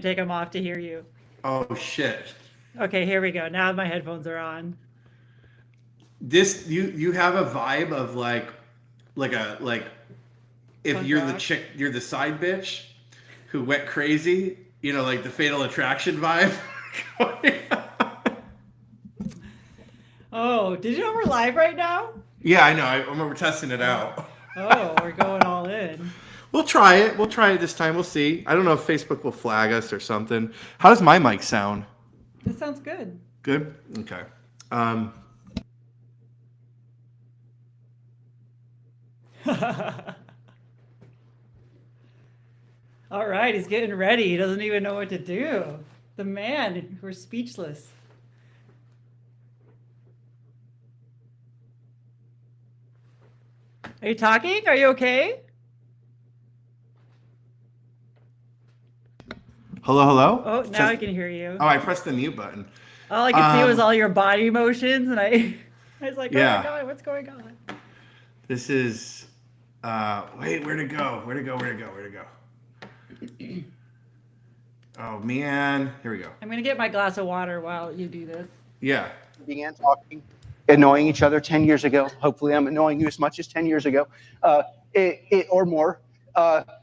take them off to hear you. Oh shit. Okay, here we go. Now my headphones are on. This you have a vibe of like if Punk you're the rock. chick, you're the side bitch who went crazy, like the Fatal Attraction vibe. Oh, did you know we're live right now? Yeah, I know. I remember testing it out. Oh, we're going all in. We'll try it. We'll try it this time. We'll see. I don't know if Facebook will flag us or something. How does my mic sound? This sounds good. Good? Okay. Um, All right, he's getting ready. He doesn't even know what to do. The man, we're speechless. Are you talking? Are you okay? hello, hello? Oh, now I can hear you. Oh, I pressed the mute button. All I could see was all your body motions, and I was like, oh Yeah. my God, what's going on? This is... wait, where'd it go? Where'd it go? Where'd it go? Where'd it go? Oh, man. Here we go. I'm going to get my glass of water while you do this. Yeah. Began talking, annoying each other 10 years ago. Hopefully, I'm annoying you as much as 10 years ago, or more.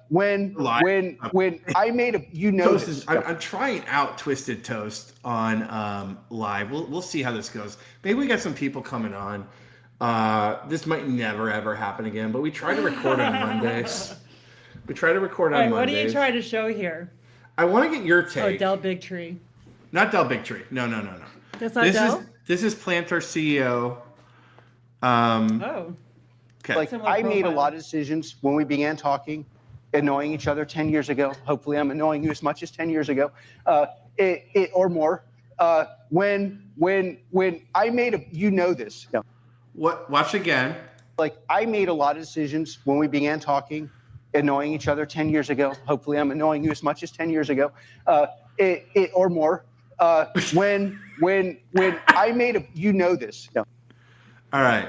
When I made a, Toast this. is, I'm trying out Twisted Toast on live. We'll see how this goes. Maybe we got some people coming on. This might never ever happen again, but we try to record on Mondays. We try to record All on right, what Mondays. are you trying to show here? I want to get your Oh, take. Del Bigtree. Not Del Bigtree. No. That's not Del? This is Plantar CEO. Oh. Okay. Like, Similar I made a profile. lot of decisions when we began talking, annoying each other 10 years ago. Hopefully, I'm annoying you as much as 10 years ago, or more. When I made a, this. No. What? Watch again. Like, I made a lot of decisions when we began talking, annoying each other 10 years ago. Hopefully, I'm annoying you as much as 10 years ago, or more. When I made a, this. No. All right.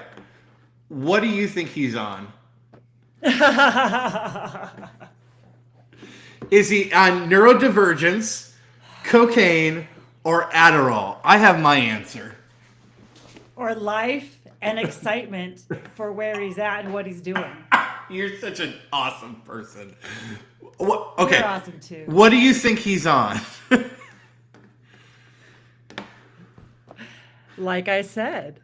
What do you think he's on? Is he on neurodivergence, cocaine, or Adderall? I have my answer. Or life and excitement for where he's at and what he's doing. You're such an awesome person. What, okay. You're awesome too. What do you think he's on? Like I said.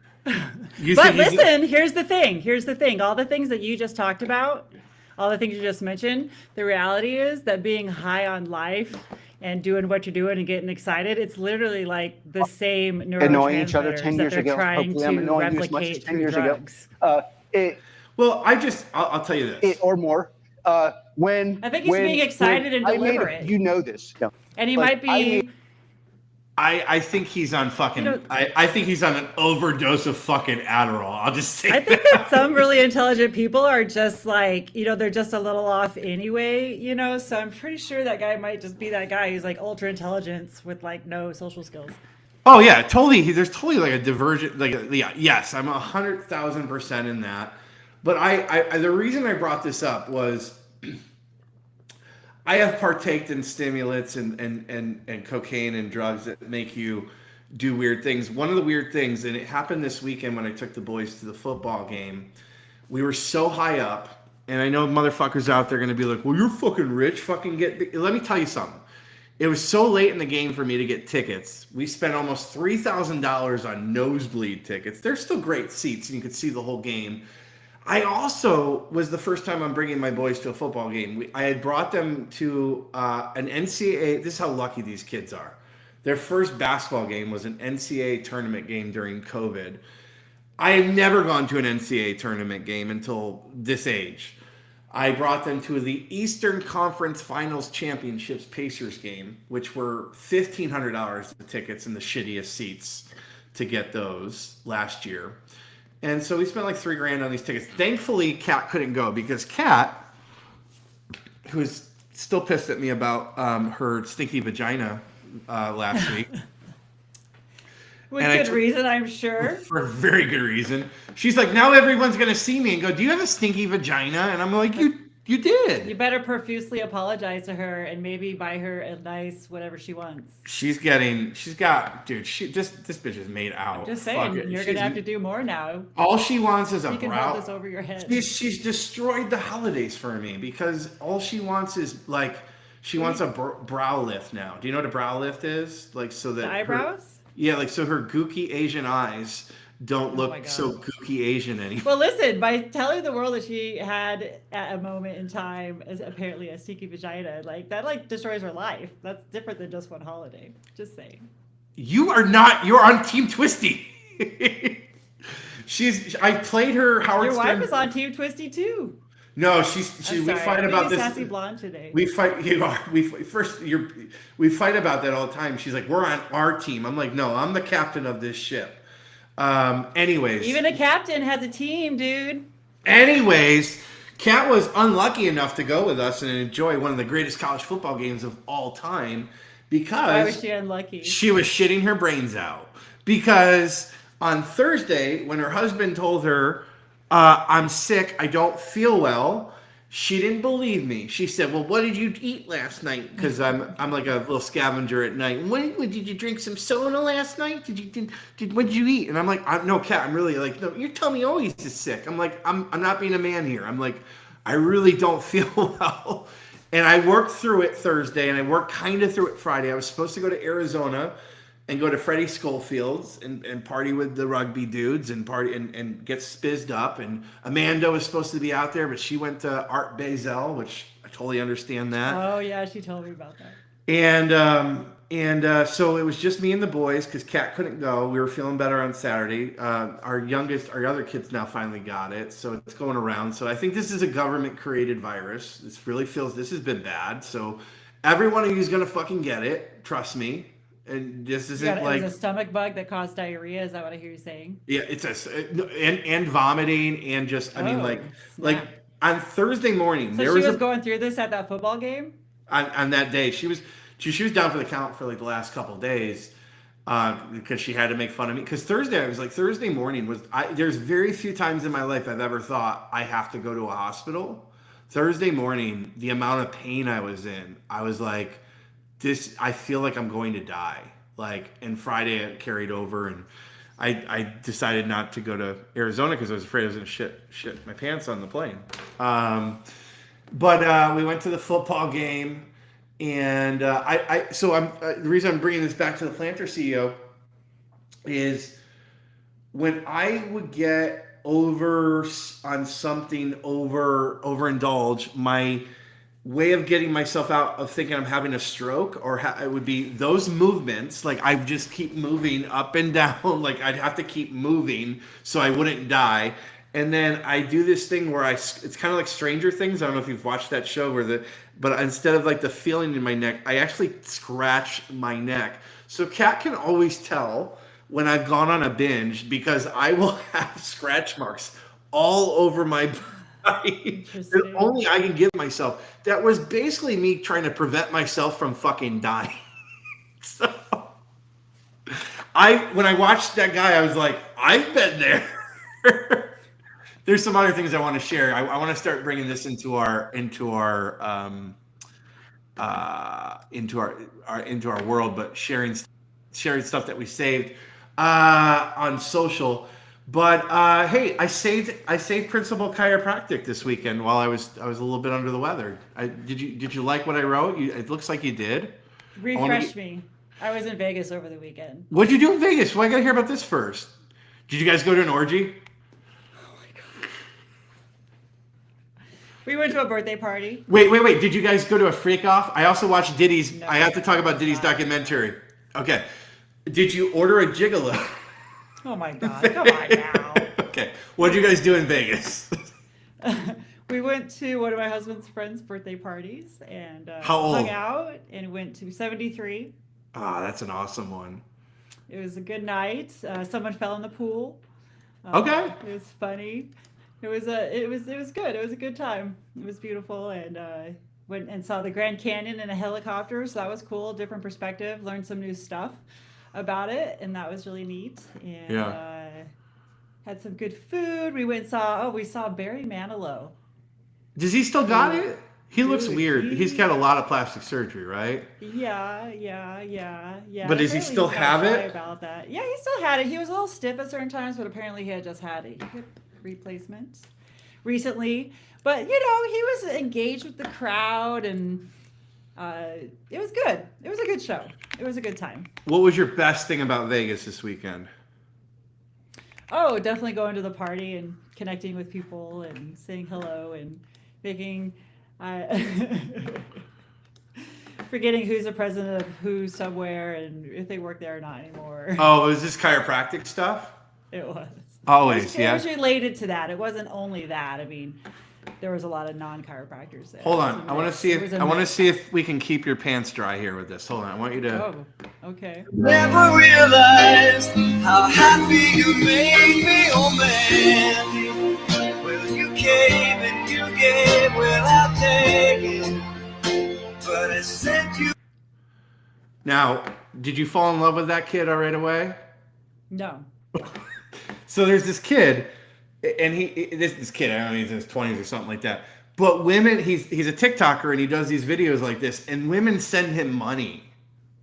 You But think he's- listen, here's the thing. All the things that you just talked about, all the things you just mentioned, the reality is that being high on life and doing what you're doing and getting excited, it's literally like the same neurotransmitters Annoying each other 10 that years they're ago. trying Hopefully, I'm to annoying you as much as replicate 10 through years drugs. ago. Well, I'll tell you this. Or more. When I think he's being excited and I made deliberate. this. No. And he Like, might be... I think he's on fucking. You know- I think he's on an overdose of fucking Adderall. I'll just say. I think that some really intelligent people are just like, they're just a little off anyway, so I'm pretty sure that guy might just be that guy who's like ultra intelligence with like no social skills. Oh yeah, totally. There's totally like a divergent. Yes, I'm 100,000% in that. But I the reason I brought this up was I have partaked in stimulants and cocaine and drugs that make you do weird things. One of the weird things, and it happened this weekend when I took the boys to the football game, we were so high up, and I know motherfuckers out there are going to be like, well, you're fucking rich, fucking get... Let me tell you something. It was so late in the game for me to get tickets. We spent almost $3,000 on nosebleed tickets. They're still great seats, and you could see the whole game. I also was the first time I'm bringing my boys to a football game. I had brought them to an NCAA. This is how lucky these kids are. Their first basketball game was an NCAA tournament game during COVID. I have never gone to an NCAA tournament game until this age. I brought them to the Eastern Conference Finals Championships Pacers game, which were $1,500 the tickets and the shittiest seats to get those last year. And so we spent like $3,000 on these tickets. Thankfully, Kat couldn't go because Kat, who's still pissed at me about her stinky vagina last week. With And good reason, I'm sure. For a very good reason. She's like, now everyone's going to see me and go, do you have a stinky vagina? And I'm like, you You did. You better profusely apologize to her and maybe buy her a nice whatever she wants. She's got, dude. This bitch is made out. Just Fuck saying, it. you're She's- gonna have to do more now. All she wants is a You can hold brow. this over your head. She's destroyed the holidays for me because all she wants is like she wants a brow lift now. Do you know what a brow lift is? Like so that The eyebrows? yeah, like so her gooky Asian eyes don't my look God. so gooky Asian anymore. Well, listen, by telling the world that she had at a moment in time as apparently a sticky vagina, like that like destroys her life. That's different than just one holiday. Just saying. You're on Team Twisty. I played her Howard Your Stern. wife is on Team Twisty too. No, I'm we sorry, fight I'm about being this. sassy blonde today. We fight. We fight about that all the time. She's like, we're on our team. I'm like, no, I'm the captain of this ship. Anyways, Even a captain has a team, dude. Anyways, Kat was unlucky enough to go with us and enjoy one of the greatest college football games of all time Why was because she unlucky? she was shitting her brains out. Because on Thursday, when her husband told her, I'm sick, I don't feel well, she didn't believe me. She said, well, what did you eat last night? Because I'm like a little scavenger at night. What did you drink some soda last night? What did you eat? And I'm like, no, Kat, I'm really like, no, your tummy always is sick. I'm like, I'm not being a man here. I'm like, I really don't feel well. And I worked through it Thursday and I worked kind of through it Friday. I was supposed to go to Arizona and go to Freddie Schofield's and party with the rugby dudes and party and get spizzed up. And Amanda was supposed to be out there, but she went to Art Basel, which I totally understand that. Oh yeah, she told me about that. And so it was just me and the boys because Kat couldn't go. We were feeling better on Saturday. Our other kids now finally got it, so it's going around. So I think this is a government-created virus. This has been bad. So every one of you is gonna fucking get it. Trust me. And this isn't It like was a stomach bug that caused diarrhea. Is that what I hear you saying? yeah, it's and vomiting and just I mean Oh, like snap. on Thursday morning So there she was was a going through this at that football game? on that day she was down for the count for like the last couple of days because she had to make fun of me because Thursday morning was there's very few times in my life I've ever thought I have to go to a hospital. Thursday morning, the amount of pain I was in, I was like, I feel like I'm going to die. Like, and Friday it carried over and I decided not to go to Arizona because I was afraid I was going to shit my pants on the plane. But we went to the football game, and the reason I'm bringing this back to the Planter CEO is when I would get overindulge, my way of getting myself out of thinking I'm having a stroke it would be those movements. Like I just keep moving up and down. Like I'd have to keep moving so I wouldn't die. And then I do this thing where it's kind of like Stranger Things. I don't know if you've watched that show but instead of like the feeling in my neck, I actually scratch my neck. So Kat can always tell when I've gone on a binge because I will have scratch marks all over my body that only I can give myself. That was basically me trying to prevent myself from fucking dying. So when I watched that guy, I was like, I've been there. There's some other things I want to share. I want to start bringing this into our world, but sharing stuff that we saved on social. But hey, I saved Principal Chiropractic this weekend while I was a little bit under the weather. Did you like what I wrote? It looks like you did. Refresh me. I was in Vegas over the weekend. What'd you do in Vegas? Well, I gotta hear about this first. Did you guys go to an orgy? We went to a birthday party. Wait. Did you guys go to a freak off? I also watched Diddy's. No, I have to talk about Diddy's documentary. Okay. Did you order a gigolo? Oh my God. Come on now. Okay. What did you guys do in Vegas? We went to one of my husband's friends' birthday parties and How old? hung out and went to 73. Ah, that's an awesome one. It was a good night. Someone fell in the pool. Okay. It was funny. It was good. It was a good time. It was beautiful and went and saw the Grand Canyon in a helicopter. So that was cool. Different perspective. Learned some new stuff about it, and that was really neat. And had some good food. We went and we saw Barry Manilow. Does he still got it? He looks Dude, weird. He's got a lot of plastic surgery, right? Yeah. But does he Apparently still he's got have shy it? about that. Yeah, he still had it. He was a little stiff at certain times, but apparently he had just had a hip replacement recently. But he was engaged with the crowd, and it was good. It was a good show. It was a good time. What was your best thing about Vegas this weekend? Oh, definitely going to the party and connecting with people and saying hello and making, uh, forgetting who's the president of who somewhere and if they work there or not anymore. Oh, was this chiropractic stuff? It was. Always, It yeah. was related to that. It wasn't only that. I mean, there was a lot of non-chiropractors there. Hold It was on. a I want to mix. see It was if a mix. we can keep your pants dry here with this. Hold on. I want you to. Oh, okay. Never realized how happy you made me, oh man. Well, you came and you gave without taking, but I sent you. Now, did you fall in love with that kid right away? No. So there's this kid, and this kid, I don't know, he's in his 20s or something like that. But women, he's a TikToker, and he does these videos like this, and women send him money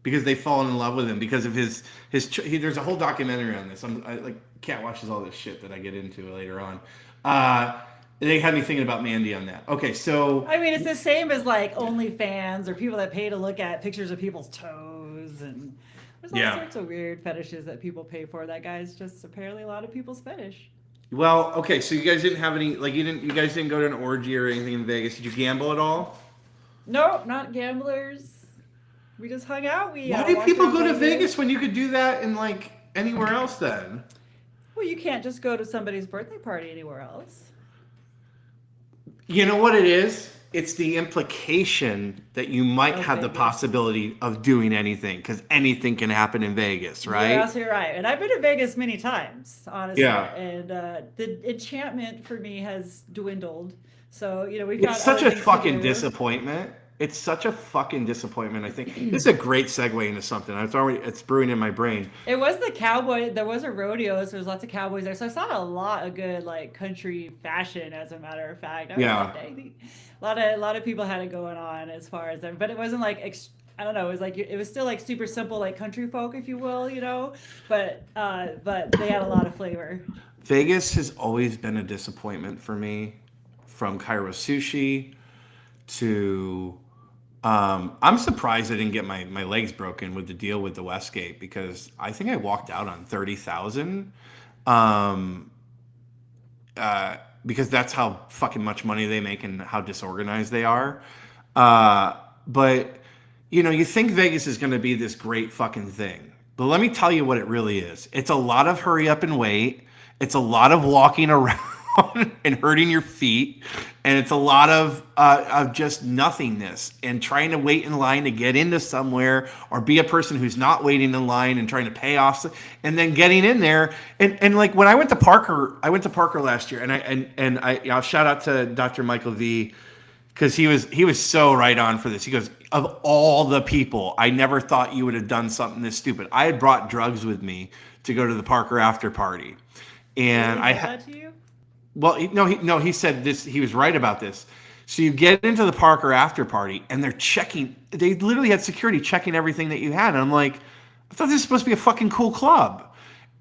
because they've fallen in love with him because of his there's a whole documentary on this. Cat watches all this shit that I get into later on. They had me thinking about Mandy on that. Okay, so I mean, it's the same as like OnlyFans or people that pay to look at pictures of people's toes, and there's all sorts of weird fetishes that people pay for. That guy's just apparently a lot of people's fetish. well, okay, so you guys didn't have any you guys didn't go to an orgy or anything in Vegas. Did you gamble at all? Nope, not gamblers. We just hung out. Why do people go to Vegas when you could do that in like anywhere else then? Well, you can't just go to somebody's birthday party anywhere else. You know what it is? It's the implication that you might have the Vegas. possibility of doing anything because anything can happen in Vegas, right? You're absolutely right. And I've been to Vegas many times, honestly. Yeah. And the enchantment for me has dwindled. So, we've got It's such other a things to fucking do. disappointment. It's such a fucking disappointment. I think this is a great segue into something. It's brewing in my brain. It was the cowboy. There was a rodeo, so there's lots of cowboys there. So I saw a lot of good like country fashion, as a matter of fact. I was Yeah. like, dang, a lot of people had it going on as far as that, but it wasn't like I don't know. It was like it was still like super simple, like country folk, if you will, But they had a lot of flavor. Vegas has always been a disappointment for me, from Cairo Sushi to. I'm surprised I didn't get my legs broken with the deal with the Westgate because I think I walked out on 30,000. Because that's how fucking much money they make and how disorganized they are. But you think Vegas is going to be this great fucking thing. But let me tell you what it really is. It's a lot of hurry up and wait. It's a lot of walking around and hurting your feet. And it's a lot of just nothingness and trying to wait in line to get into somewhere or be a person who's not waiting in line and trying to pay off and then getting in there. And like when I went to Parker last year and I'll shout out to Dr. Michael V because he was so right on for this. He goes, of all the people, I never thought you would have done something this stupid. I had brought drugs with me to go to the Parker after party. And Did he do that to you? Well, he said this. He was right about this. So you get into the Parker after party, and they're checking. They literally had security checking everything that you had. And I'm like, I thought this was supposed to be a fucking cool club.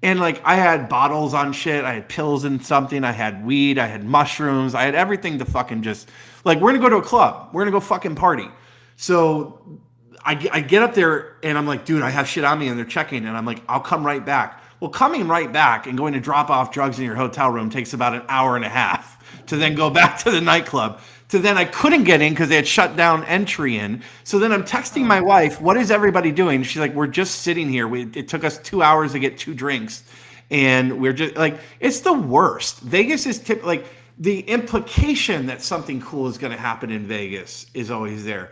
And like, I had bottles on shit. I had pills and something. I had weed. I had mushrooms. I had everything to fucking just like, we're gonna go to a club. We're gonna go fucking party. So I get up there, and I'm like, dude, I have shit on me, and they're checking, and I'm like, I'll come right back. Well, coming right back and going to drop off drugs in your hotel room takes about an hour and a half to then go back to the nightclub. To then I couldn't get in because they had shut down entry in. So then I'm texting my wife, what is everybody doing? She's like, we're just sitting here. It took us 2 hours to get 2 drinks. And we're just like, it's the worst. Vegas is like the implication that something cool is going to happen in Vegas is always there.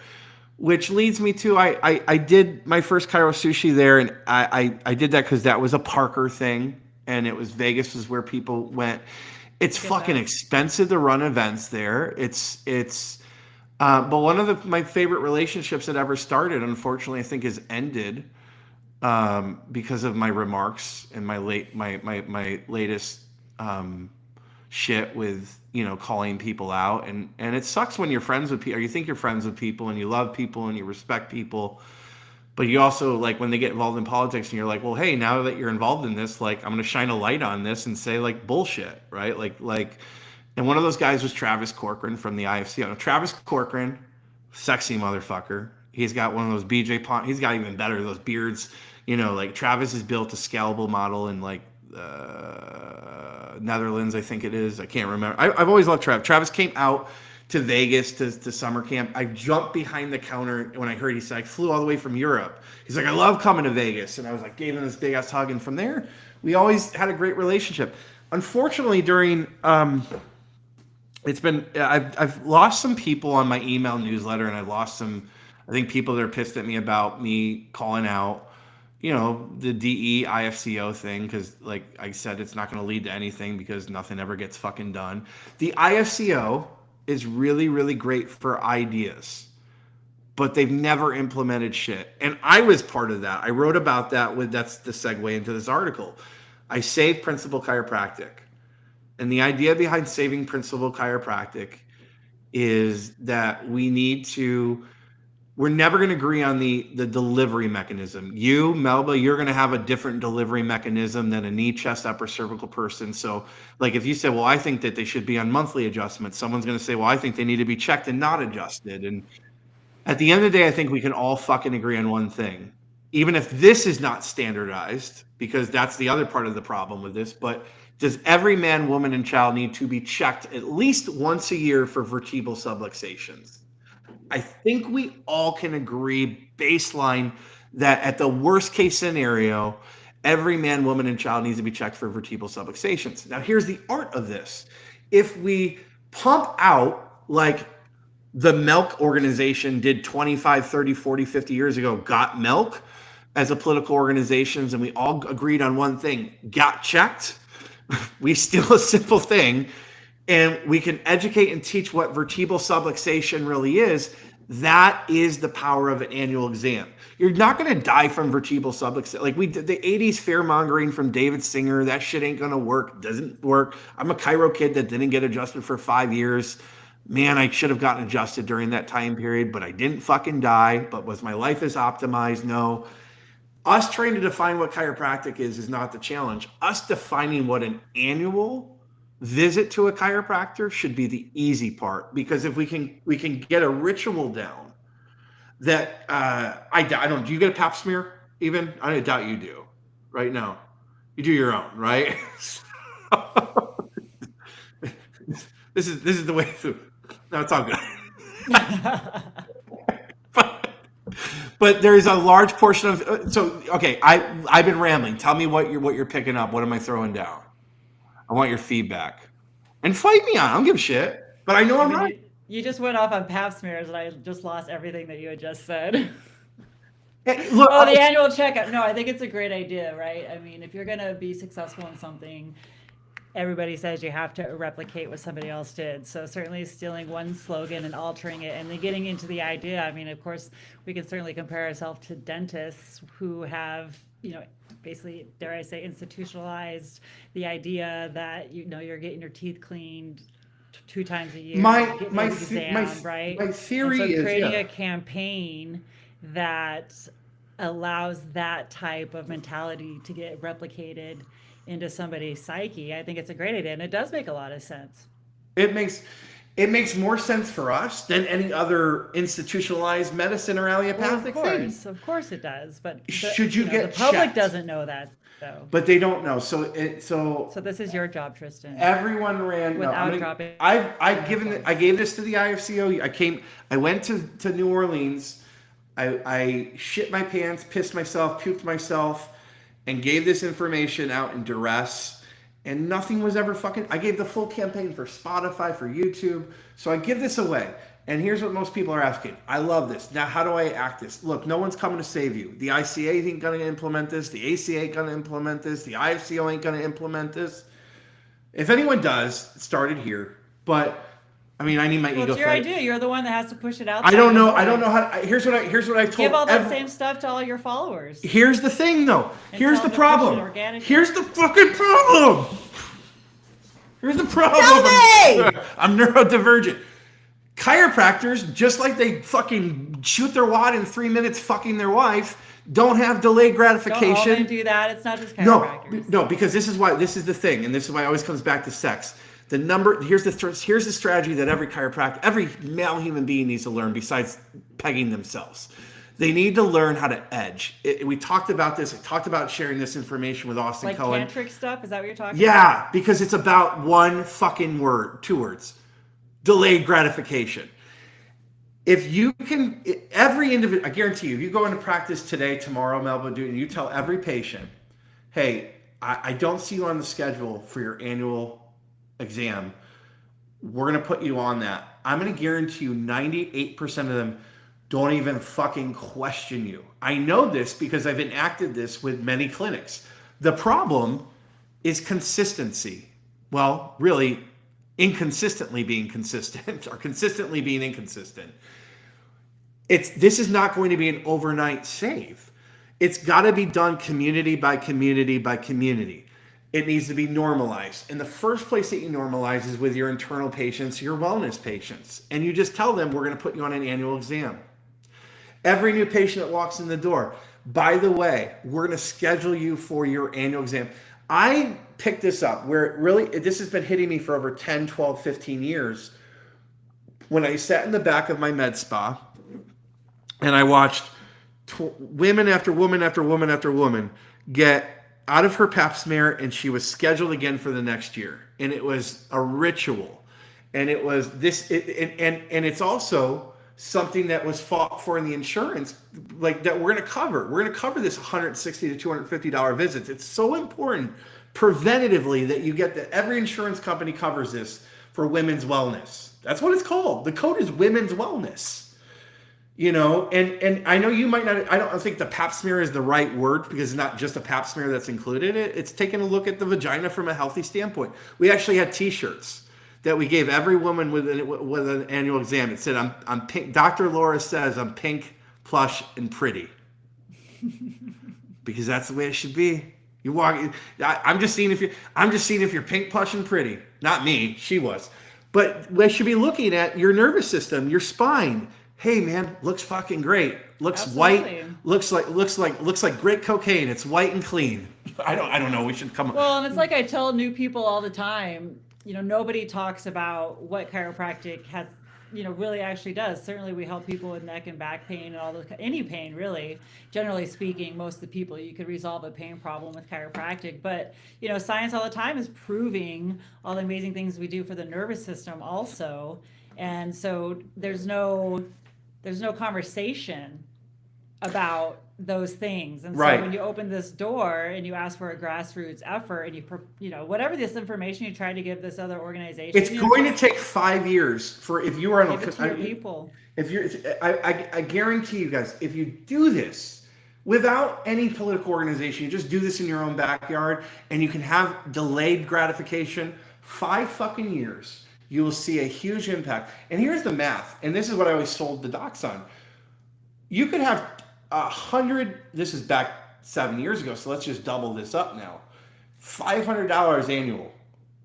Which leads me to I did my first Cairo Sushi there, and I did that because that was a Parker thing, and it was Vegas is where people went. It's fucking expensive to run events there. But one of my favorite relationships that ever started, unfortunately, I think has ended because of my remarks and my latest shit with, you know, calling people out. And it sucks when you're friends with people, or you think you're friends with people and you love people and you respect people. But you also, like, when they get involved in politics and you're like, well, hey, now that you're involved in this, like, I'm going to shine a light on this and say, like, bullshit, right? Like, and one of those guys was Travis Corcoran from the IFCO. Now, Travis Corcoran, sexy motherfucker. He's got one of those BJ Pond. He's got even better, those beards. You know, like, Travis has built a scalable model in, like, Netherlands, I think it is. I can't remember. I've always loved Travis. Travis came out to Vegas to summer camp. I jumped behind the counter when I heard he said, I flew all the way from Europe. He's like, I love coming to Vegas. And I was like, gave him this big ass hug. And from there, we always had a great relationship. Unfortunately, during, I've lost some people on my email newsletter, and I've lost some, I think, people that are pissed at me about me calling out, you know, the DE IFCO thing, because, like I said, it's not going to lead to anything because nothing ever gets fucking done. The IFCO is really, really great for ideas, but they've never implemented shit. And I was part of that. I wrote about that that's the segue into this article. I saved Principal Chiropractic. And the idea behind saving Principal Chiropractic is that we're never going to agree on the delivery mechanism. You, Melba, you're going to have a different delivery mechanism than a knee, chest, upper cervical person. So, like, if you say, well, I think that they should be on monthly adjustments, someone's going to say, well, I think they need to be checked and not adjusted. And at the end of the day, I think we can all fucking agree on one thing, even if this is not standardized, because that's the other part of the problem with this. But does every man, woman, and child need to be checked at least once a year for vertebral subluxations? I think we all can agree baseline that at the worst case scenario, every man, woman, and child needs to be checked for vertebral subluxations. Now, here's the art of this. If we pump out, like the milk organization did 25, 30, 40, 50 years ago, got milk as a political organizations, and we all agreed on one thing, got checked, we steal a simple thing, and we can educate and teach what vertebral subluxation really is. That is the power of an annual exam. You're not going to die from vertebral subluxation. Like we did the 80s fear mongering from David Singer. That shit ain't going to work. Doesn't work. I'm a chiro kid that didn't get adjusted for 5 years. Man, I should have gotten adjusted during that time period, but I didn't fucking die. But was my life is optimized? No. Us trying to define what chiropractic is not the challenge. Us defining what an annual visit to a chiropractor should be the easy part, because if we can get a ritual down that I don't. Do you get a pap smear even? I doubt you do. Right now, you do your own, right? This is the way to. No, it's all good. But there's a large portion of okay. I've been rambling. Tell me what you're picking up. What am I throwing down? I want your feedback. And fight me on. I don't give a shit. But I know I'm right. You just went off on pap smears, and I just lost everything that you had just said. Hey, look, the annual checkup. No, I think it's a great idea, right? I mean, if you're going to be successful in something, everybody says you have to replicate what somebody else did. So certainly stealing one slogan and altering it, and then getting into the idea. I mean, of course, we can certainly compare ourselves to dentists who have, basically, dare I say, institutionalized the idea that you're getting your teeth cleaned 2 times a year. My right? My theory and so is creating a campaign that allows that type of mentality to get replicated into somebody's psyche. I think it's a great idea, and it does make a lot of sense. It makes more sense for us than any other institutionalized medicine or allopathic thing. Of course it does. But should you get the public checked? doesn't know that though. But they don't know. So this is your job, Tristan. Everyone ran without dropping. I gave this to the IFCO. I went to New Orleans. I shit my pants, pissed myself, puked myself, and gave this information out in duress. And nothing was ever I gave the full campaign for Spotify, for YouTube. So I give this away. And here's what most people are asking. I love this. Now, how do I act this? Look, no one's coming to save you. The ICA ain't going to implement this. The ACA ain't going to implement this. The IFCO ain't going to implement this. If anyone does, it started here. But, I mean, I need my ego. It's your idea. You're the one that has to push it out. I don't know how. Here's what I told. Give all that same stuff to all your followers. Here's the thing, though. Here's the problem. Here's the fucking problem. Here's the problem. Tell me! I'm neurodivergent. Chiropractors, just like they fucking shoot their wad in 3 minutes fucking their wife, don't have delayed Don't all gratification. men do that. It's not just chiropractors. No, because this is the thing, and this is why it always comes back to sex. Here's the strategy that every male human being needs to learn besides pegging themselves. They need to learn how to edge. We talked about this. I talked about sharing this information with Austin Like Cohen. tantric stuff? Is that what you're talking about? Yeah, because it's about one fucking word, 2 words. Delayed gratification. If you can, every individual, I guarantee you, if you go into practice today, tomorrow, Melba, and you tell every patient, hey, I don't see you on the schedule for your annual exam. We're going to put you on that. I'm going to guarantee you 98% of them don't even fucking question you. I know this because I've enacted this with many clinics. The problem is consistency. Well, really, inconsistently being consistent or consistently being inconsistent. This is not going to be an overnight save. It's got to be done community by community by community. It needs to be normalized. And the first place that you normalize is with your internal patients, your wellness patients. And you just tell them, we're going to put you on an annual exam. Every new patient that walks in the door, by the way, we're going to schedule you for your annual exam. I picked this up where this has been hitting me for over 10, 12, 15 years. When I sat in the back of my med spa and I watched women after woman after woman after woman get out of her pap smear, and she was scheduled again for the next year. And it was a ritual. And it was this, and it's also something that was fought for in the insurance, like that we're going to cover. We're going to cover this $160 to $250 visits. It's so important preventatively that you get that every insurance company covers this for women's wellness. That's what it's called. The code is women's wellness. You know, and I know you might not, I don't think the pap smear is the right word because it's not just a pap smear that's included. It's taking a look at the vagina from a healthy standpoint. We actually had t-shirts that we gave every woman with an annual exam. It said, I'm pink. Dr. Laura says I'm pink, plush, and pretty. Because that's the way it should be. You walk, I'm just seeing if you're pink, plush, and pretty. Not me, she was. But we should be looking at your nervous system, your spine. Hey man, looks fucking great. Looks Absolutely. white. Looks like great cocaine. It's white and clean. I don't know. We should come up. Well, and it's like I tell new people all the time, you know, nobody talks about what chiropractic has, you know, really actually does. Certainly we help people with neck and back pain and all those, any pain really. Generally speaking, most of the people, you could resolve a pain problem with chiropractic. But, you know, science all the time is proving all the amazing things we do for the nervous system also. And so there's no conversation about those things. And so Right. when you open this door and you ask for a grassroots effort and you know, whatever this information you try to give this other organization, It's going to take 5 years for if you are on give it to your people. if you're I guarantee you guys, if you do this without any political organization, you just do this in your own backyard and you can have delayed gratification, 5 fucking years, you will see a huge impact. And here's the math, and this is what I always sold the docs on. You could have 100, this is back 7 years ago, so let's just double this up now. $500 annual.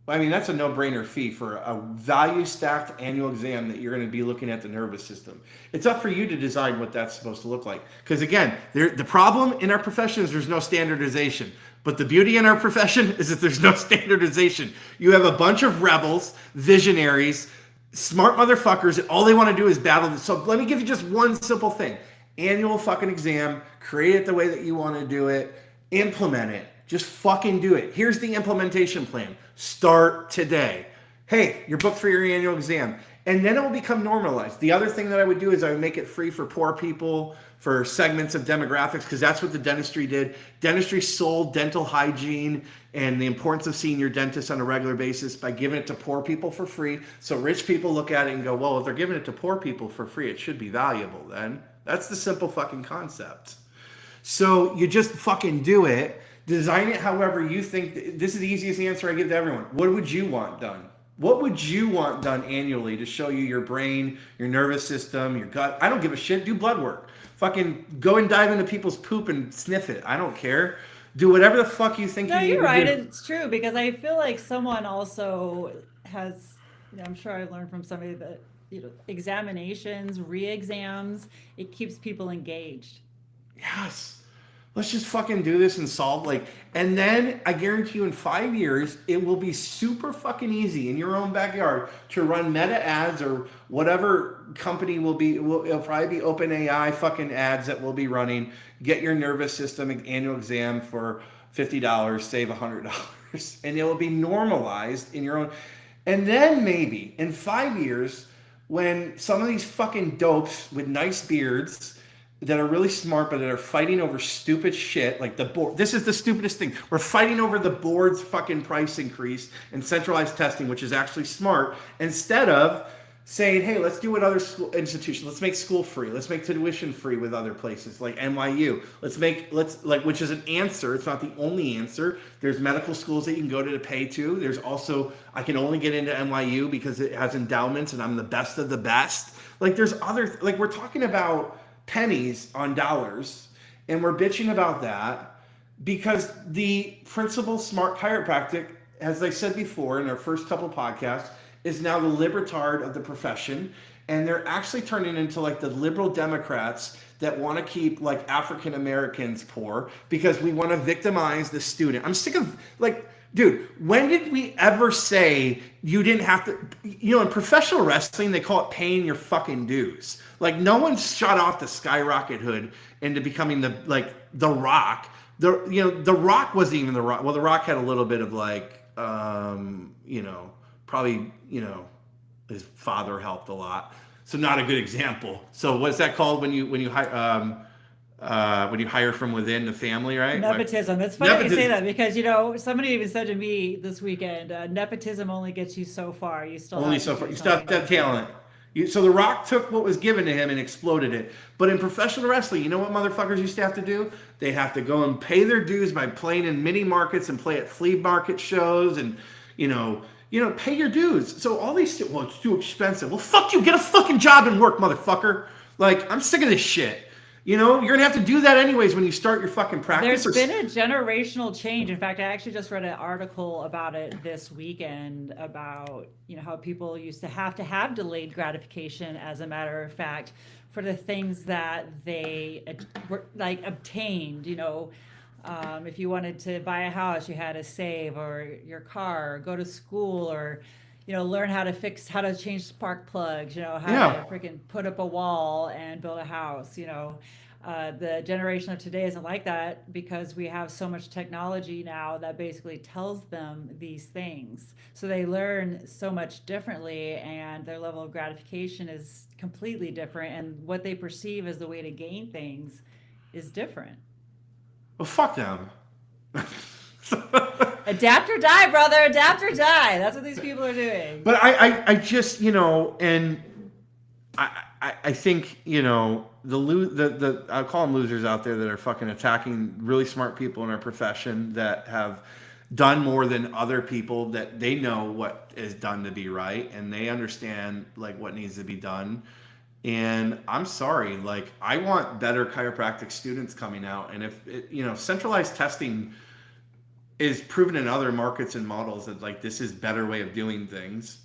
I mean, that's a no-brainer fee for a value-stacked annual exam that you're going to be looking at the nervous system. It's up for you to decide what that's supposed to look like. Because again, the problem in our profession is there's no standardization. But the beauty in our profession is that there's no standardization. You have a bunch of rebels, visionaries, smart motherfuckers, and all they want to do is battle. So let me give you just one simple thing. Annual fucking exam, create it the way that you want to do it, implement it, just fucking do it. Here's the implementation plan. Start today. Hey, you're booked for your annual exam. And then it will become normalized. The other thing that I would do is I would make it free for poor people, for segments of demographics, because that's what the dentistry did. Dentistry sold dental hygiene and the importance of seeing your dentist on a regular basis by giving it to poor people for free. So rich people look at it and go, well, if they're giving it to poor people for free, it should be valuable then. That's the simple fucking concept. So you just fucking do it. Design it however you think. This is the easiest answer I give to everyone. What would you want done? What would you want done annually to show you your brain, your nervous system, your gut? I don't give a shit. Do blood work. Fucking go and dive into people's poop and sniff it. I don't care. Do whatever the fuck you think No, you need you're to right. do. It's true because I feel like someone also has. I'm sure I learned from somebody that examinations, re-exams, it keeps people engaged. Yes. Let's just fucking do this and solve and then I guarantee you in 5 years, it will be super fucking easy in your own backyard to run meta ads or whatever company it'll probably be OpenAI fucking ads that will be running. Get your nervous system annual exam for $50, save $100. And it will be normalized in your own. And then maybe in 5 years, when some of these fucking dopes with nice beards that are really smart, but that are fighting over stupid shit like the board. This is the stupidest thing. We're fighting over the board's fucking price increase and centralized testing, which is actually smart, instead of saying, hey, let's do what other school institutions, let's make school free. Let's make tuition free with other places like NYU. Which is an answer. It's not the only answer. There's medical schools that you can go to pay to. There's also, I can only get into NYU because it has endowments and I'm the best of the best. There's other, we're talking about pennies on dollars, and we're bitching about that because the principal smart chiropractic, as I said before in our first couple podcasts, is now the libertard of the profession, and they're actually turning into the liberal Democrats that want to keep African Americans poor because we want to victimize the student. I'm sick of dude, when did we ever say you didn't have to, in professional wrestling, they call it paying your fucking dues. No one shot off the skyrocket hood into becoming the Rock. The Rock wasn't even the Rock. Well, the Rock had a little bit of probably, his father helped a lot. So not a good example. So what's that called when you hire from within the family, right? Nepotism. It's funny you say that because somebody even said to me this weekend, nepotism only gets you so far. You still only have so to far. do You still have something. that talent. So The Rock took what was given to him and exploded it. But in professional wrestling, you know what motherfuckers used to have to do? They have to go and pay their dues by playing in mini markets and play at flea market shows and pay your dues. So all these, it's too expensive. Well, fuck you. Get a fucking job and work, motherfucker. I'm sick of this shit. You're going to have to do that anyways when you start your fucking practice. There's been a generational change. In fact, I actually just read an article about it this weekend about, how people used to have delayed gratification, as a matter of fact, for the things that they were obtained, if you wanted to buy a house, you had to save, or your car, or go to school, or learn how to change spark plugs, how to freaking put up a wall and build a house, the generation of today isn't like that because we have so much technology now that basically tells them these things. So they learn so much differently and their level of gratification is completely different. And what they perceive as the way to gain things is different. Well, fuck them. Adapt or die, brother. Adapt or die. That's what these people are doing. But I just, and I think, I'll call them losers out there that are fucking attacking really smart people in our profession that have done more than other people, that they know what is done to be right and they understand what needs to be done. And I'm sorry, I want better chiropractic students coming out. And if centralized testing is proven in other markets and models that this is better way of doing things,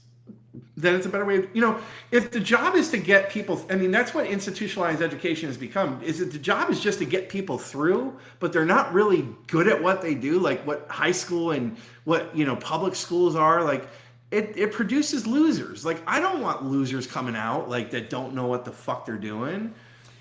then it's a better way of, if the job is to get people, that's what institutionalized education has become, is that the job is just to get people through, but they're not really good at what they do, what high school and what, public schools are, it produces losers. I don't want losers coming out, that don't know what the fuck they're doing.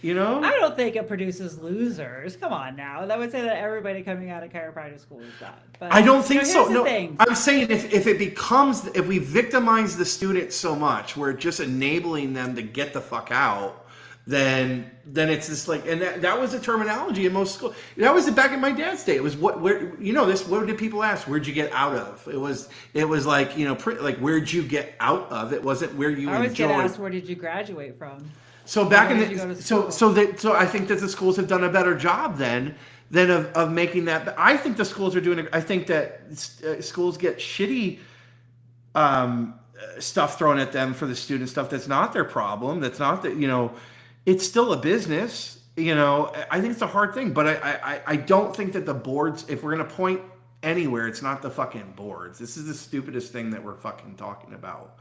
I don't think it produces losers. Come on now. That would say that everybody coming out of chiropractic school is that. But I don't think so. here's the No, thing. I'm saying if we victimize the students so much, we're just enabling them to get the fuck out, then it's just and that was the terminology in most schools. That was back in my dad's day. It was what did people ask? Where'd you get out of? It was where'd you get out of? It wasn't where you I always enjoyed. get asked, where did you graduate from? So back Where in did you go the to school? so I think that the schools have done a better job than of making that. But I think the schools are doing. I think that schools get shitty stuff thrown at them for the student stuff. That's not their problem. That's not that it's still a business. you know, I think it's a hard thing, but I don't think that the boards, if we're going to point anywhere, it's not the fucking boards. This is the stupidest thing that we're fucking talking about.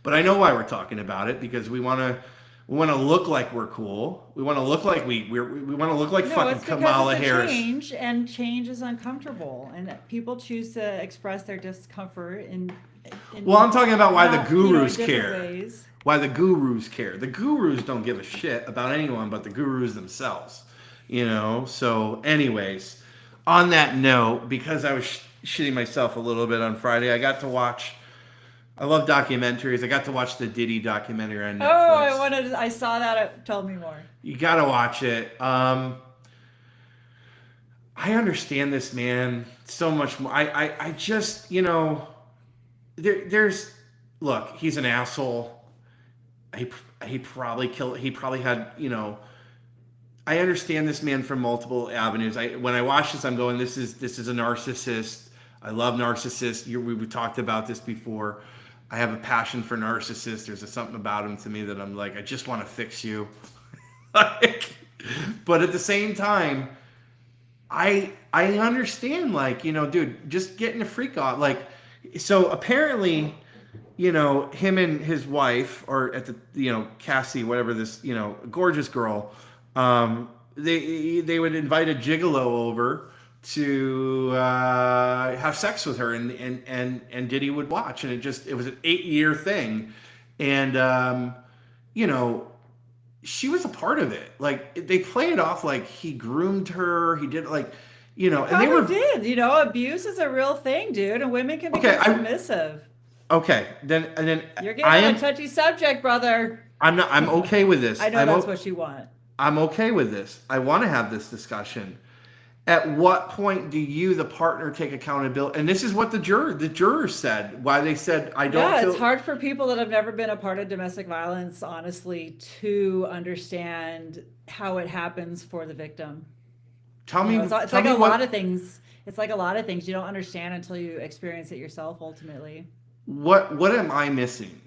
But I know why we're talking about it, because we want to look like we're cool. We want to look like we want to look like fucking Kamala Harris. Change, and change is uncomfortable, and people choose to express their discomfort in well, I'm talking about why the not, gurus different care. ways. Why the gurus care. The gurus don't give a shit about anyone but the gurus themselves. You know? So anyways, on that note, because I was shitting myself a little bit on Friday, I love documentaries. I got to watch the Diddy documentary on Netflix. I saw that. Tell me more. You got to watch it. I understand this man so much more. I just, you know, there's, look, he's an asshole. He probably had, you know, I understand this man from multiple avenues. When I watch this, I'm going, this is a narcissist. I love narcissists. We talked about this before. I have a passion for narcissists. There's something about him to me that I'm like, I just want to fix you. But at the same time, I understand, like, you know, dude, just getting a freak out. Like, so apparently, you know, him and his wife, or at the, you know, Cassie, whatever, this, you know, gorgeous girl, they would invite a gigolo over to have sex with her, and Diddy would watch, and it was an 8-year thing, and you know, she was a part of it. Like, they play it off like he groomed her, he did, like, you know, and they were did, you know, abuse is a real thing, dude, and women can become submissive. Okay, then you're getting a touchy subject, brother. I'm okay with this. I know that's what you want. I'm okay with this. I want to have this discussion. At what point do you, the partner, take accountability? And this is what the jurors said. Why they said, I don't. Yeah, it's hard for people that have never been a part of domestic violence, honestly, to understand how it happens for the victim. Tell me. It's like a lot of things. It's like a lot of things you don't understand until you experience it yourself. Ultimately. What am I missing?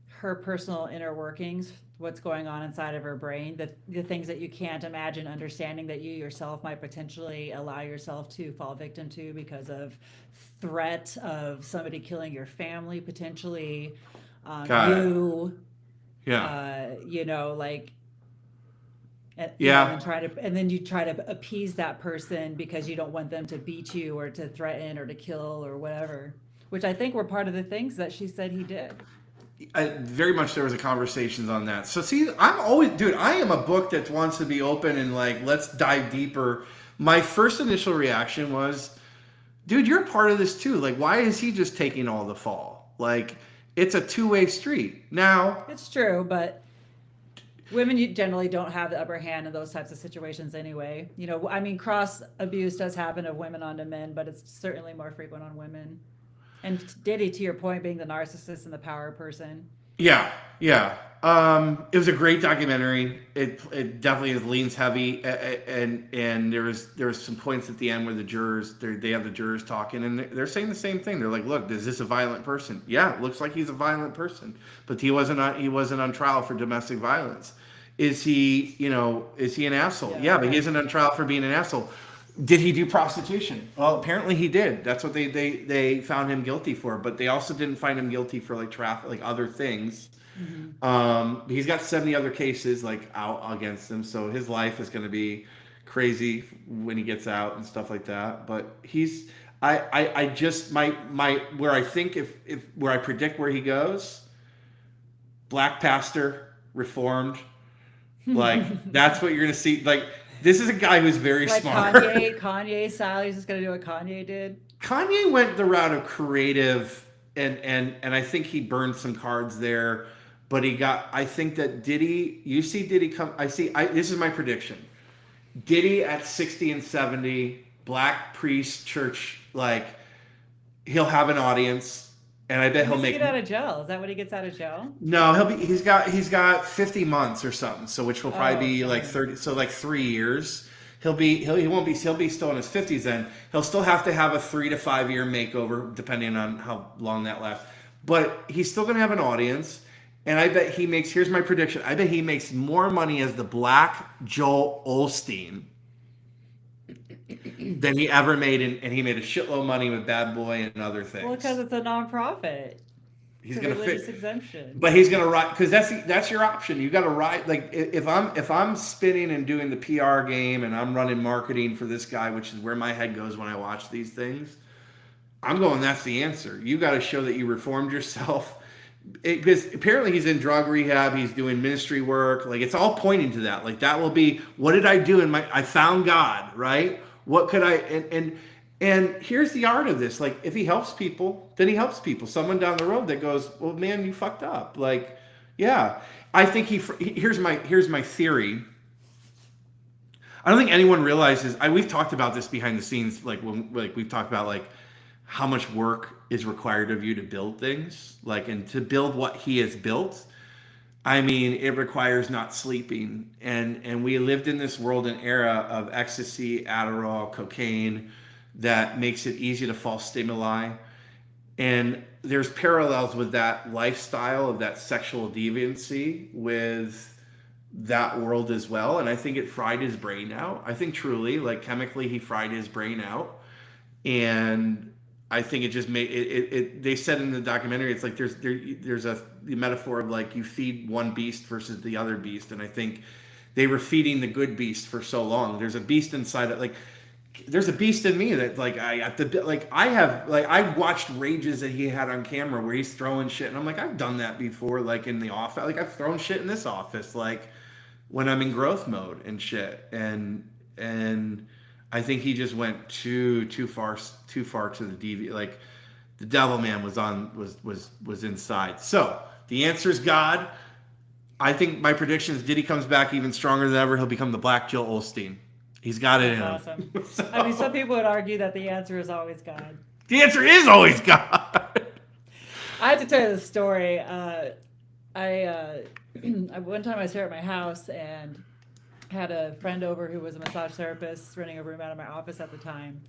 Her personal inner workings, what's going on inside of her brain, the things that you can't imagine understanding, that you yourself might potentially allow yourself to fall victim to because of threat of somebody killing your family, potentially. You know, like, you know, and then you try to appease that person because you don't want them to beat you or to threaten or to kill or whatever, which I think were part of the things that she said he did. Very much there was a conversations on that. So see, I am a book that wants to be open and like, let's dive deeper. My first initial reaction was, dude, you're part of this too. Like, why is he just taking all the fall? Like, it's a two-way street. Now, it's true, but women generally don't have the upper hand in those types of situations anyway. You know, I mean, cross abuse does happen of women onto men, but it's certainly more frequent on women. And Diddy, to your point, being the narcissist and the power person. Yeah. It was a great documentary. It definitely leans heavy, and there was some points at the end where the jurors they have the jurors talking, and they're saying the same thing. They're like, "Look, is this a violent person? Yeah, it looks like he's a violent person, but he wasn't on trial for domestic violence. Is he an asshole? Yeah, but he isn't on trial for being an asshole." Did he do prostitution? Well, apparently he did. That's what they found him guilty for. But they also didn't find him guilty for like traffic, like other things. Mm-hmm. He's got 70 other cases like out against him, so his life is going to be crazy when he gets out and stuff like that. But I just where I think if where I predict where he goes, black pastor, reformed, like that's what you're going to see, like. This is a guy who's very like smart. Kanye style. He's just gonna do what Kanye did. Kanye went the route of creative, and I think he burned some cards there. But I think that Diddy. You see Diddy come. This is my prediction. Diddy at 60 and 70, black priest church. Like, he'll have an audience. And I bet he'll make. Get out of jail. Is that what he gets out of jail? No, he's got 50 months or something. So which will probably be like 30. So like 3 years. He'll be still in his 50s. Then he'll still have to have a 3 to 5 year makeover, depending on how long that lasts. But he's still going to have an audience, And I bet he makes, here's my prediction, I bet he makes more money as the Black Joel Osteen than he ever made, and he made a shitload of money with Bad Boy and other things. Well, because it's a nonprofit. He's It's a gonna religious fit, exemption. but he's gonna ride, because that's your option. You got to ride. Like if I'm spinning and doing the PR game and I'm running marketing for this guy, which is where my head goes when I watch these things, I'm going, that's the answer. You got to show that you reformed yourself. Because apparently he's in drug rehab, he's doing ministry work. Like it's all pointing to that. Like that will be, what did I do I found God, right? What could I, and here's the art of this. Like, if he helps people, then he helps people. Someone down the road that goes, well, man, you fucked up. Like, yeah, I think here's my theory. I don't think anyone realizes, we've talked about this behind the scenes. Like we've talked about like how much work is required of you to build things, like, and to build what he has built. I mean, it requires not sleeping. And we lived in this world and era of ecstasy, Adderall, cocaine, that makes it easy to false stimuli. And there's parallels with that lifestyle of that sexual deviancy with that world as well. And I think it fried his brain out. I think truly, like chemically, he fried his brain out. And I think it just made it. They said in the documentary, it's like there's the metaphor of like you feed one beast versus the other beast, and I think they were feeding the good beast for so long. There's a beast inside it, like there's a beast in me that like I've watched rages that he had on camera where he's throwing shit, and I'm like, I've done that before, like in the office, like I've thrown shit in this office, like when I'm in growth mode and shit, and I think he just went too far to the deviant. Like the devil man was inside. So the answer is God. I think my prediction is Diddy comes back even stronger than ever. He'll become the Black Joel Osteen. He's got it That's in him. awesome. So, I mean, some people would argue that the answer is always God. the answer is always God. I have to tell you the story. One time I was here at my house and had a friend over who was a massage therapist running a room out of my office at the time,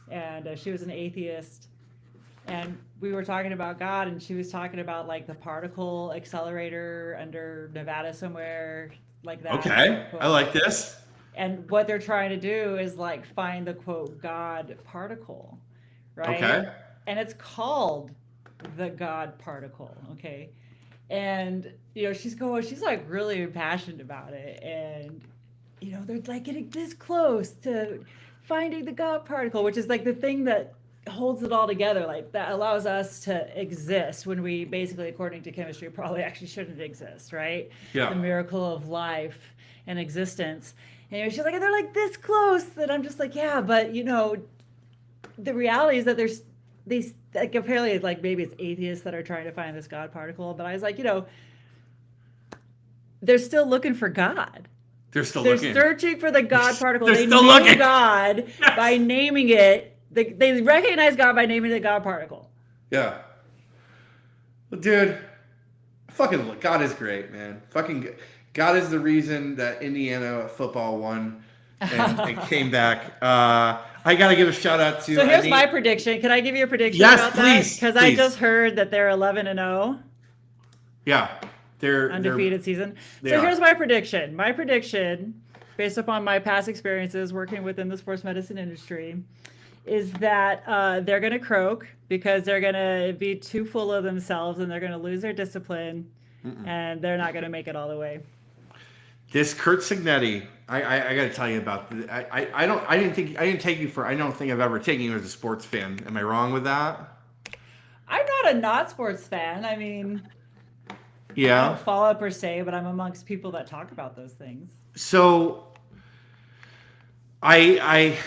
and she was an atheist, and we were talking about God, and she was talking about like the particle accelerator under Nevada somewhere like that. Okay, I like this. And what they're trying to do is like find the quote God particle, right? Okay. And it's called the God particle, okay? And you know, she's like really passionate about it, and you know, they're like getting this close to finding the God particle, which is like the thing that holds it all together, like that allows us to exist when we basically, according to chemistry, probably actually shouldn't exist, right? Yeah. The miracle of life and existence. And you know, she's like, they're like this close, and I'm just like, yeah, but you know, the reality is that there's these, like, apparently, like maybe it's atheists that are trying to find this God particle, but I was like, you know, they're still looking for God. They're still They're looking. searching for the God particle. They're They still name looking. God Yes. by naming it. They recognize God by naming the God particle. Yeah. Well, dude, fucking look, God is great, man. Fucking God is the reason that Indiana football won and came back. I got to give a shout out to. So here's my prediction. Can I give you a prediction Yes, about please, that? Because I please. just heard that they're 11-0. Yeah, they're Undefeated season. they So are. here's my prediction. My prediction, based upon my past experiences working within the sports medicine industry, is that they're going to croak because they're going to be too full of themselves and they're going to lose their discipline and they're not going to make it all the way. This Kurt Signetti, I got to tell you about. I don't think I've ever taken you as a sports fan. Am I wrong with that? I'm not a not sports fan. I mean, I Yeah. don't follow it per se, but I'm amongst people that talk about those things. So I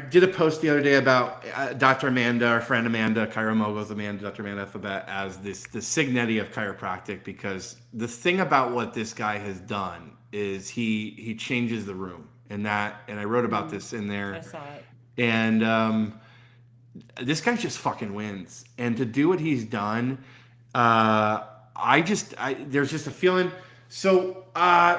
did a post the other day about Dr. Amanda, our friend Amanda, Chiro Moguls, Dr. Amanda Alphabet, as the Signetti of chiropractic, because the thing about what this guy has done is he changes the room, and I wrote about this in there. I saw it. And this guy just fucking wins. And to do what he's done, there's just a feeling. So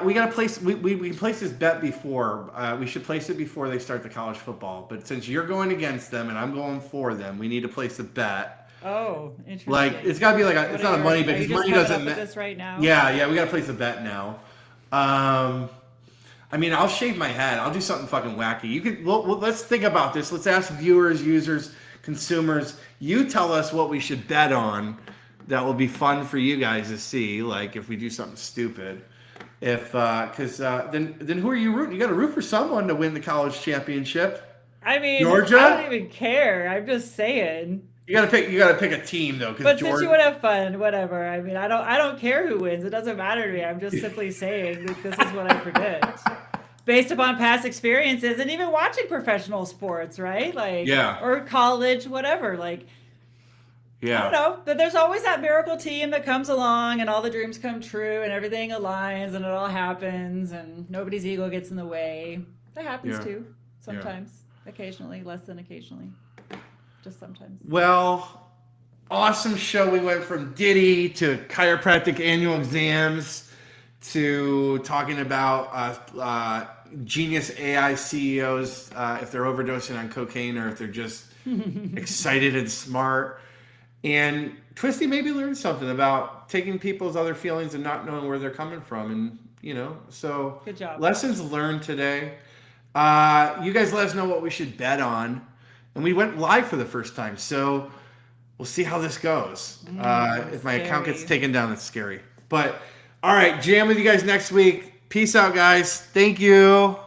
we got to place. We place this bet before. We should place it before they start the college football. But since you're going against them and I'm going for them, we need to place a bet. Oh, interesting. Like it's got to be like it's not a money bet Are you because just money coming doesn't. up with this right now? Yeah, we got to place a bet now. I mean, I'll shave my head. I'll do something fucking wacky. You could. Well, let's think about this. Let's ask viewers, users, consumers. You tell us what we should bet on. That will be fun for you guys to see. Like if we do something stupid. If because then who are you rooting? You got to root for someone to win the college championship. I mean, Georgia? I don't even care. I'm just saying. You got to pick a team though. But since you want to have fun, whatever. I mean, I don't care who wins. It doesn't matter to me. I'm just simply saying that this is what I predict, based upon past experiences and even watching professional sports, right? Like, Yeah. or college, whatever. Like, Yeah. I don't know, but there's always that miracle team that comes along and all the dreams come true and everything aligns and it all happens and nobody's ego gets in the way. That happens Yeah. too. Sometimes, occasionally, less than occasionally. Just sometimes. Well, awesome show. We went from Diddy to chiropractic annual exams to talking about genius AI CEOs if they're overdosing on cocaine or if they're just excited and smart. And Twisty maybe learned something about taking people's other feelings and not knowing where they're coming from. And, so Good job. Lessons learned today. You guys let us know what we should bet on. And we went live for the first time. So we'll see how this goes. If my account gets scary. taken down, it's scary. But all right, jam with you guys next week. Peace out, guys. Thank you.